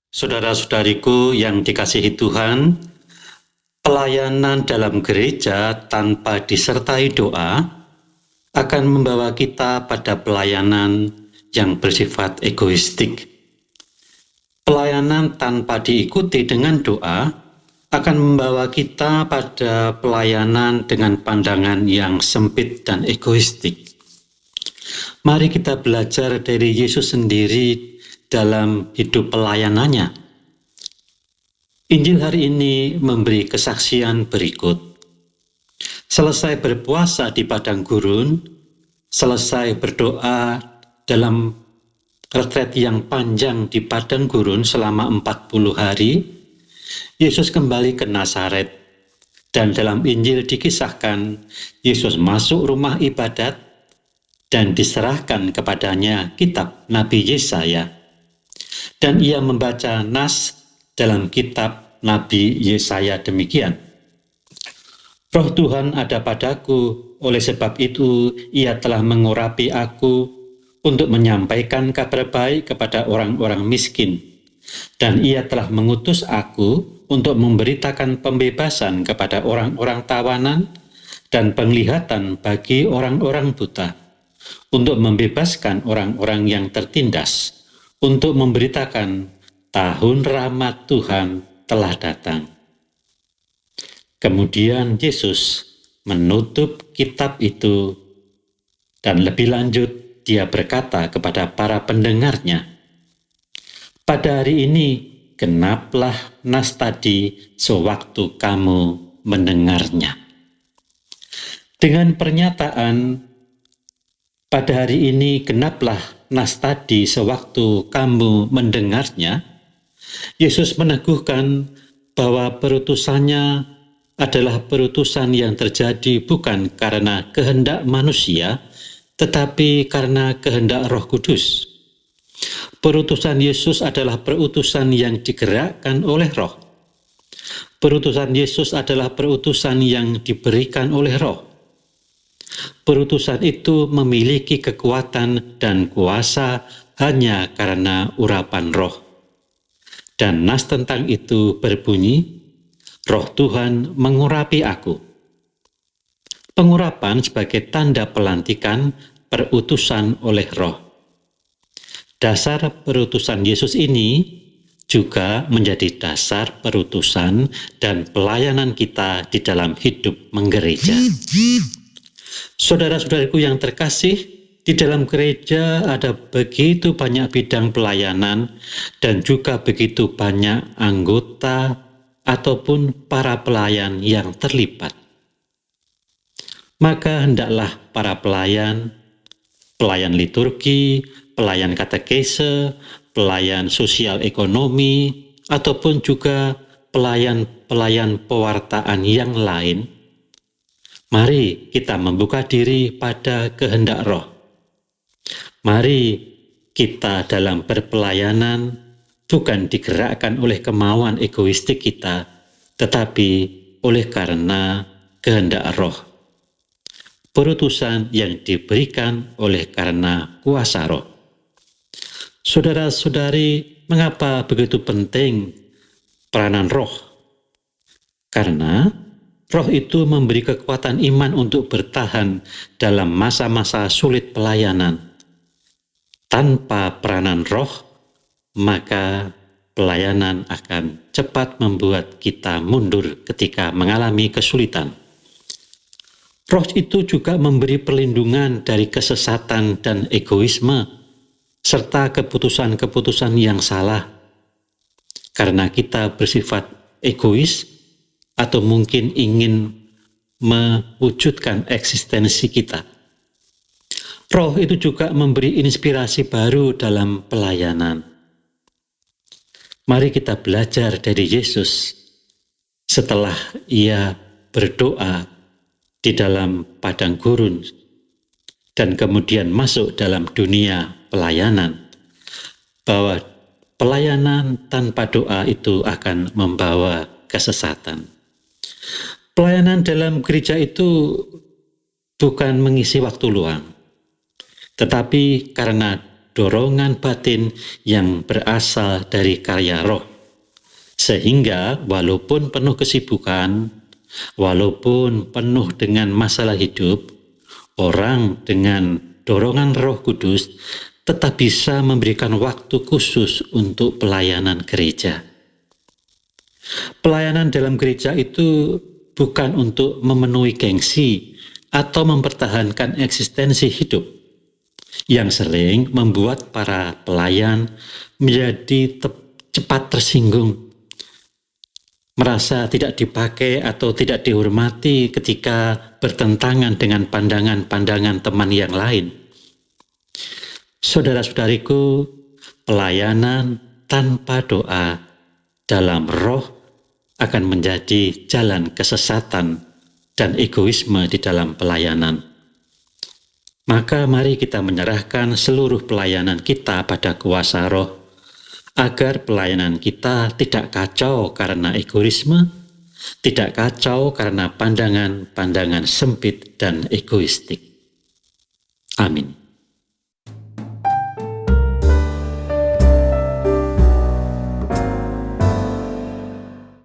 Saudara-saudariku yang dikasihi Tuhan, pelayanan dalam gereja tanpa disertai doa akan membawa kita pada pelayanan yang bersifat egoistik. Pelayanan tanpa diikuti dengan doa akan membawa kita pada pelayanan dengan pandangan yang sempit dan egoistik. Mari kita belajar dari Yesus sendiri dalam hidup pelayanannya. Injil hari ini memberi kesaksian berikut. Selesai berpuasa di padang gurun, selesai berdoa dalam retret yang panjang di padang gurun selama 40 hari, Yesus kembali ke Nazaret. Dan dalam Injil dikisahkan, Yesus masuk rumah ibadat dan diserahkan kepadanya kitab Nabi Yesaya. Dan ia membaca nas dalam kitab Nabi Yesaya demikian. Roh Tuhan ada padaku, oleh sebab itu ia telah mengurapi aku untuk menyampaikan kabar baik kepada orang-orang miskin. Dan ia telah mengutus aku untuk memberitakan pembebasan kepada orang-orang tawanan dan penglihatan bagi orang-orang buta, untuk membebaskan orang-orang yang tertindas, untuk memberitakan tahun rahmat Tuhan telah datang. Kemudian Yesus menutup kitab itu dan lebih lanjut dia berkata kepada para pendengarnya, "Pada hari ini genaplah nas tadi sewaktu kamu mendengarnya." Dengan pernyataan pada hari ini genaplah nas tadi sewaktu kamu mendengarnya, Yesus meneguhkan bahwa perutusannya adalah perutusan yang terjadi bukan karena kehendak manusia, tetapi karena kehendak Roh Kudus. Perutusan Yesus adalah perutusan yang digerakkan oleh Roh. Perutusan Yesus adalah perutusan yang diberikan oleh Roh. Perutusan itu memiliki kekuatan dan kuasa hanya karena urapan Roh. Dan nas tentang itu berbunyi, Roh Tuhan mengurapi aku. Pengurapan sebagai tanda pelantikan perutusan oleh Roh. Dasar perutusan Yesus ini juga menjadi dasar perutusan dan pelayanan kita di dalam hidup menggereja. Saudara-saudariku yang terkasih, di dalam gereja ada begitu banyak bidang pelayanan dan juga begitu banyak anggota ataupun para pelayan yang terlibat. Maka hendaklah para pelayan liturgi, pelayan katekese, pelayan sosial ekonomi, ataupun juga pelayan pewartaan yang lain, mari kita membuka diri pada kehendak Roh. Mari kita dalam berpelayanan bukan digerakkan oleh kemauan egoistik kita, tetapi oleh karena kehendak Roh. Perutusan yang diberikan oleh karena kuasa Roh. Saudara-saudari, mengapa begitu penting peranan Roh? Karena Roh itu memberi kekuatan iman untuk bertahan dalam masa-masa sulit pelayanan. Tanpa peranan Roh, maka pelayanan akan cepat membuat kita mundur ketika mengalami kesulitan. Roh itu juga memberi perlindungan dari kesesatan dan egoisme, serta keputusan-keputusan yang salah. Karena kita bersifat egois, atau mungkin ingin mewujudkan eksistensi kita. Roh itu juga memberi inspirasi baru dalam pelayanan. Mari kita belajar dari Yesus setelah ia berdoa di dalam padang gurun dan kemudian masuk dalam dunia pelayanan, bahwa pelayanan tanpa doa itu akan membawa kesesatan. Pelayanan dalam gereja itu bukan mengisi waktu luang, tetapi karena dorongan batin yang berasal dari karya roh. Sehingga walaupun penuh kesibukan, walaupun penuh dengan masalah hidup, orang dengan dorongan Roh Kudus tetap bisa memberikan waktu khusus untuk pelayanan gereja. Pelayanan dalam gereja itu bukan untuk memenuhi gengsi atau mempertahankan eksistensi hidup, yang sering membuat para pelayan menjadi cepat tersinggung, merasa tidak dipakai atau tidak dihormati ketika bertentangan dengan pandangan-pandangan teman yang lain. Saudara-saudariku, pelayanan tanpa doa dalam roh akan menjadi jalan kesesatan dan egoisme di dalam pelayanan. Maka mari kita menyerahkan seluruh pelayanan kita pada kuasa roh, agar pelayanan kita tidak kacau karena egoisme, tidak kacau karena pandangan-pandangan sempit dan egoistik. Amin.